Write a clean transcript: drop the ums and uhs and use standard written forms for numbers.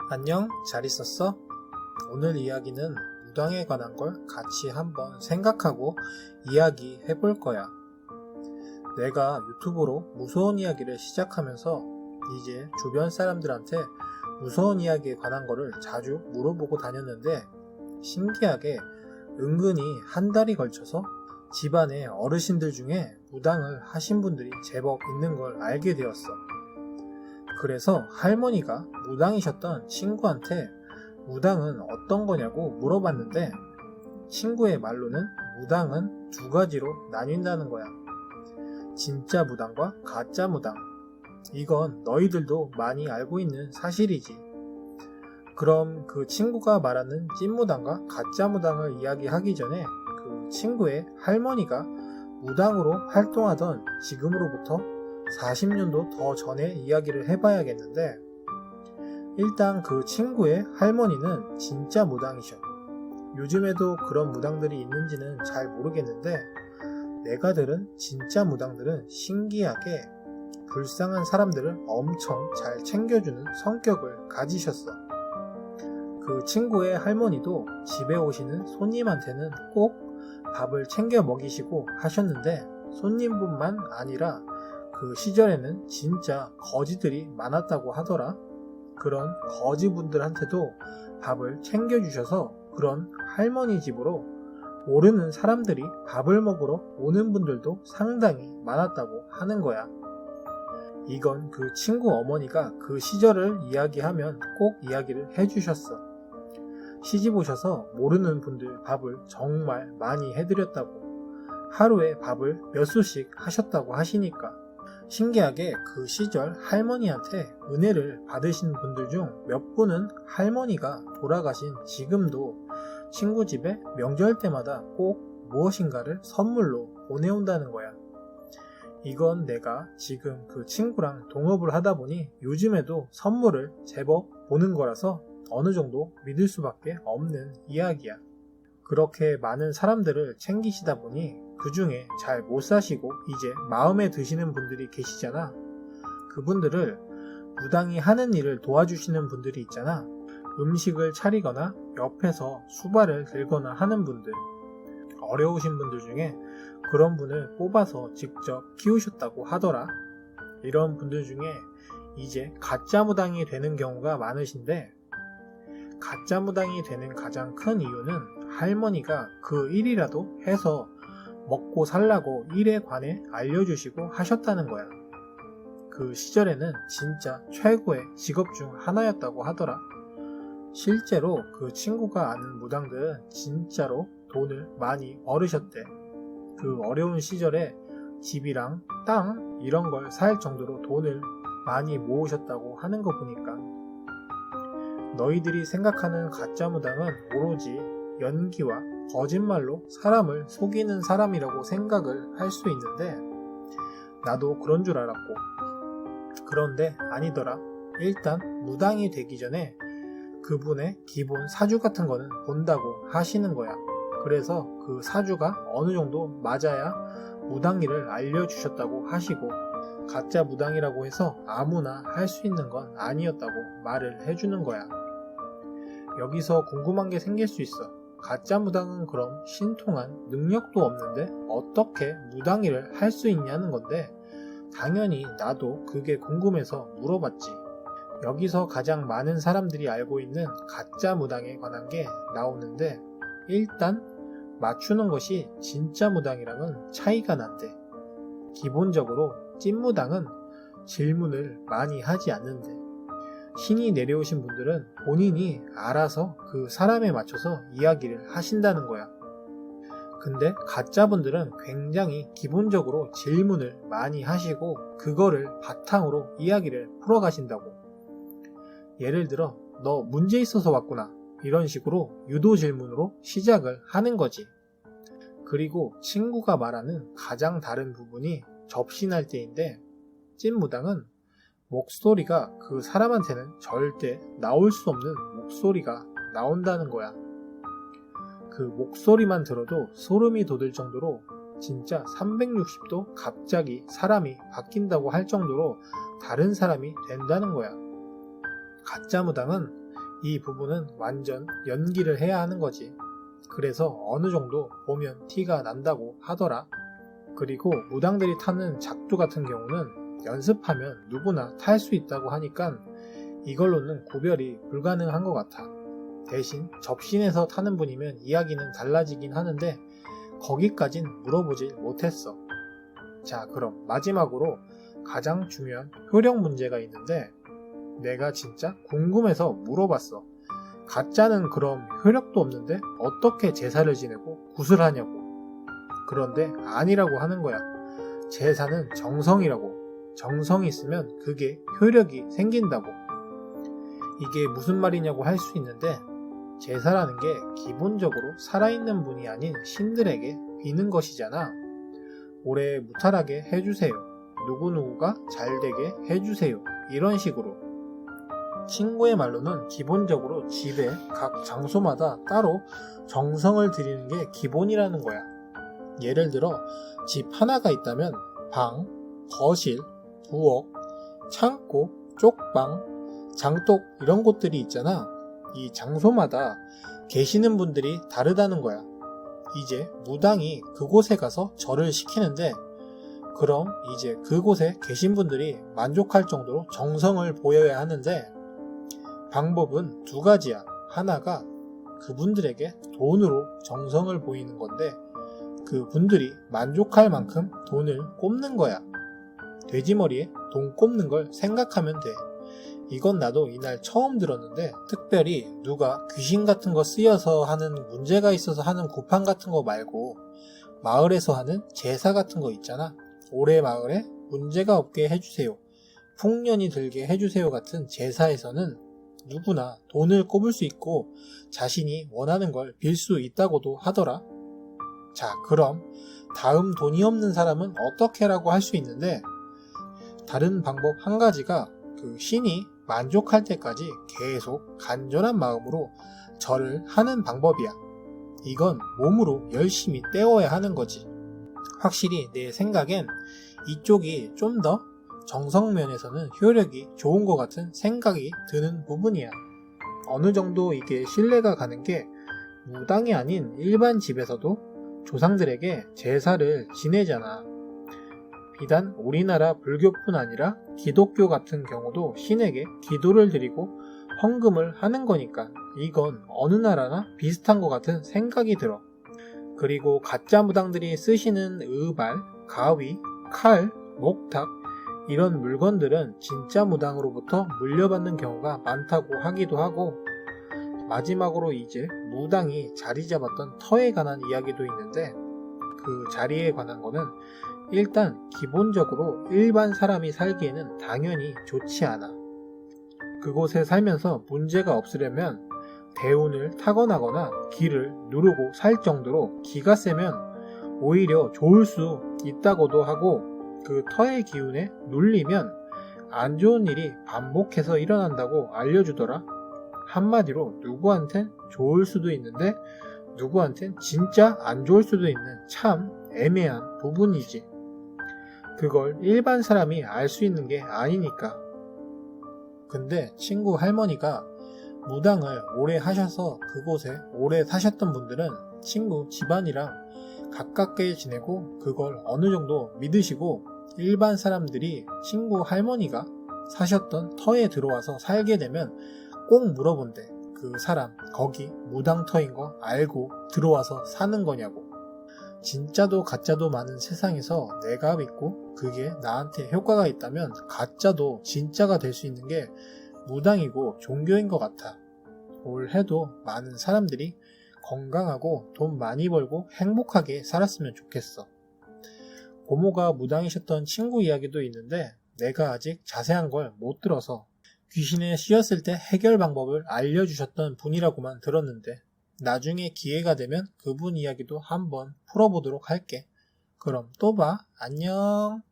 안녕, 잘 있었어? 오늘 이야기는 무당에 관한 걸 같이 한번 생각하고 이야기해 볼 거야. 내가 유튜브로 무서운 이야기를 시작하면서 이제 주변 사람들한테 무서운 이야기에 관한 거를 자주 물어보고 다녔는데 신기하게 은근히 한 달이 걸쳐서 집안의 어르신들 중에 무당을 하신 분들이 제법 있는 걸 알게 되었어. 그래서 할머니가 무당이셨던 친구한테 무당은 어떤 거냐고 물어봤는데 친구의 말로는 무당은 두 가지로 나뉜다는 거야. 진짜 무당과 가짜 무당. 이건 너희들도 많이 알고 있는 사실이지. 그럼 그 친구가 말하는 찐무당과 가짜 무당을 이야기하기 전에 그 친구의 할머니가 무당으로 활동하던 지금으로부터 40년도 더 전에 이야기를 해봐야겠는데 일단 그 친구의 할머니는 진짜 무당이셔. 요즘에도 그런 무당들이 있는지는 잘 모르겠는데 내가 들은 진짜 무당들은 신기하게 불쌍한 사람들을 엄청 잘 챙겨주는 성격을 가지셨어. 그 친구의 할머니도 집에 오시는 손님한테는 꼭 밥을 챙겨 먹이시고 하셨는데 손님뿐만 아니라 그 시절에는 진짜 거지들이 많았다고 하더라. 그런 거지분들한테도 밥을 챙겨주셔서 그런 할머니 집으로 모르는 사람들이 밥을 먹으러 오는 분들도 상당히 많았다고 하는 거야. 이건 그 친구 어머니가 그 시절을 이야기하면 꼭 이야기를 해주셨어. 시집 오셔서 모르는 분들 밥을 정말 많이 해드렸다고, 하루에 밥을 몇 수씩 하셨다고 하시니까 신기하게 그 시절 할머니한테 은혜를 받으신 분들 중 몇 분은 할머니가 돌아가신 지금도 친구 집에 명절 때마다 꼭 무엇인가를 선물로 보내온다는 거야. 이건 내가 지금 그 친구랑 동업을 하다 보니 요즘에도 선물을 제법 보는 거라서 어느 정도 믿을 수밖에 없는 이야기야. 그렇게 많은 사람들을 챙기시다 보니 그 중에 잘 못 사시고 이제 마음에 드시는 분들이 계시잖아. 그분들을 무당이 하는 일을 도와주시는 분들이 있잖아. 음식을 차리거나 옆에서 수발을 들거나 하는 분들, 어려우신 분들 중에 그런 분을 뽑아서 직접 키우셨다고 하더라. 이런 분들 중에 이제 가짜 무당이 되는 경우가 많으신데 가짜 무당이 되는 가장 큰 이유는 할머니가 그 일이라도 해서 먹고 살라고 일에 관해 알려주시고 하셨다는 거야. 그 시절에는 진짜 최고의 직업 중 하나였다고 하더라. 실제로 그 친구가 아는 무당들은 진짜로 돈을 많이 벌으셨대. 그 어려운 시절에 집이랑 땅 이런 걸 살 정도로 돈을 많이 모으셨다고 하는 거 보니까 너희들이 생각하는 가짜 무당은 오로지 연기와 거짓말로 사람을 속이는 사람이라고 생각을 할 수 있는데 나도 그런 줄 알았고 그런데 아니더라. 일단 무당이 되기 전에 그분의 기본 사주 같은 거는 본다고 하시는 거야. 그래서 그 사주가 어느 정도 맞아야 무당일을 알려주셨다고 하시고 가짜 무당이라고 해서 아무나 할 수 있는 건 아니었다고 말을 해주는 거야. 여기서 궁금한 게 생길 수 있어. 가짜 무당은 그럼 신통한 능력도 없는데 어떻게 무당일을 할 수 있냐는 건데 당연히 나도 그게 궁금해서 물어봤지. 여기서 가장 많은 사람들이 알고 있는 가짜 무당에 관한 게 나오는데 일단 맞추는 것이 진짜 무당이랑은 차이가 난대. 기본적으로 찐무당은 질문을 많이 하지 않는데 신이 내려오신 분들은 본인이 알아서 그 사람에 맞춰서 이야기를 하신다는 거야. 근데 가짜분들은 굉장히 기본적으로 질문을 많이 하시고 그거를 바탕으로 이야기를 풀어가신다고. 예를 들어 너 문제 있어서 왔구나 이런 식으로 유도 질문으로 시작을 하는 거지. 그리고 친구가 말하는 가장 다른 부분이 접신할 때인데 찐무당은 목소리가 그 사람한테는 절대 나올 수 없는 목소리가 나온다는 거야. 그 목소리만 들어도 소름이 돋을 정도로 진짜 360도 갑자기 사람이 바뀐다고 할 정도로 다른 사람이 된다는 거야. 가짜 무당은 이 부분은 완전 연기를 해야 하는 거지. 그래서 어느 정도 보면 티가 난다고 하더라. 그리고 무당들이 타는 작두 같은 경우는 연습하면 누구나 탈 수 있다고 하니까 이걸로는 구별이 불가능한 것 같아. 대신 접신해서 타는 분이면 이야기는 달라지긴 하는데 거기까진 물어보질 못했어. 자, 그럼 마지막으로 가장 중요한 효력 문제가 있는데 내가 진짜 궁금해서 물어봤어. 가짜는 그럼 효력도 없는데 어떻게 제사를 지내고 굿을 하냐고. 그런데 아니라고 하는 거야. 제사는 정성이라고. 정성이 있으면 그게 효력이 생긴다고. 이게 무슨 말이냐고 할 수 있는데 제사라는 게 기본적으로 살아있는 분이 아닌 신들에게 비는 것이잖아. 올해 무탈하게 해주세요. 누구누구가 잘되게 해주세요. 이런 식으로. 친구의 말로는 기본적으로 집에 각 장소마다 따로 정성을 들이는 게 기본이라는 거야. 예를 들어 집 하나가 있다면 방, 거실, 부엌, 창고, 쪽방, 장독 이런 곳들이 있잖아. 이 장소마다 계시는 분들이 다르다는 거야. 이제 무당이 그곳에 가서 절을 시키는데 그럼 이제 그곳에 계신 분들이 만족할 정도로 정성을 보여야 하는데 방법은 두 가지야. 하나가 그분들에게 돈으로 정성을 보이는 건데 그분들이 만족할 만큼 돈을 꼽는 거야. 돼지머리에 돈 꼽는 걸 생각하면 돼. 이건 나도 이날 처음 들었는데 특별히 누가 귀신 같은 거 쓰여서 하는 문제가 있어서 하는 구판 같은 거 말고 마을에서 하는 제사 같은 거 있잖아. 올해 마을에 문제가 없게 해주세요. 풍년이 들게 해주세요 같은 제사에서는 누구나 돈을 꼽을 수 있고 자신이 원하는 걸 빌 수 있다고도 하더라. 자, 그럼 다음 돈이 없는 사람은 어떻게 라고 할 수 있는데 다른 방법 한 가지가 그 신이 만족할 때까지 계속 간절한 마음으로 절을 하는 방법이야. 이건 몸으로 열심히 때워야 하는 거지. 확실히 내 생각엔 이쪽이 좀 더 정성면에서는 효력이 좋은 것 같은 생각이 드는 부분이야. 어느 정도 이게 신뢰가 가는 게 무당이 아닌 일반 집에서도 조상들에게 제사를 지내잖아. 비단 우리나라 불교뿐 아니라 기독교 같은 경우도 신에게 기도를 드리고 헌금을 하는 거니까 이건 어느 나라나 비슷한 것 같은 생각이 들어. 그리고 가짜 무당들이 쓰시는 의발, 가위, 칼, 목탁 이런 물건들은 진짜 무당으로부터 물려받는 경우가 많다고 하기도 하고 마지막으로 이제 무당이 자리 잡았던 터에 관한 이야기도 있는데 그 자리에 관한 거는 일단 기본적으로 일반 사람이 살기에는 당연히 좋지 않아. 그곳에 살면서 문제가 없으려면 대운을 타고나거나 기를 누르고 살 정도로 기가 세면 오히려 좋을 수 있다고도 하고 그 터의 기운에 눌리면 안 좋은 일이 반복해서 일어난다고 알려주더라. 한마디로 누구한텐 좋을 수도 있는데 누구한텐 진짜 안 좋을 수도 있는 참 애매한 부분이지. 그걸 일반 사람이 알 수 있는 게 아니니까. 근데 친구 할머니가 무당을 오래 하셔서 그곳에 오래 사셨던 분들은 친구 집안이랑 가깝게 지내고 그걸 어느 정도 믿으시고 일반 사람들이 친구 할머니가 사셨던 터에 들어와서 살게 되면 꼭 물어본대. 그 사람 거기 무당터인 거 알고 들어와서 사는 거냐고. 진짜도 가짜도 많은 세상에서 내가 믿고 그게 나한테 효과가 있다면 가짜도 진짜가 될 수 있는 게 무당이고 종교인 것 같아. 올해도 많은 사람들이 건강하고 돈 많이 벌고 행복하게 살았으면 좋겠어. 고모가 무당이셨던 친구 이야기도 있는데 내가 아직 자세한 걸 못 들어서 귀신에 씌었을 때 해결 방법을 알려주셨던 분이라고만 들었는데 나중에 기회가 되면 그분 이야기도 한번 풀어보도록 할게. 그럼 또 봐. 안녕.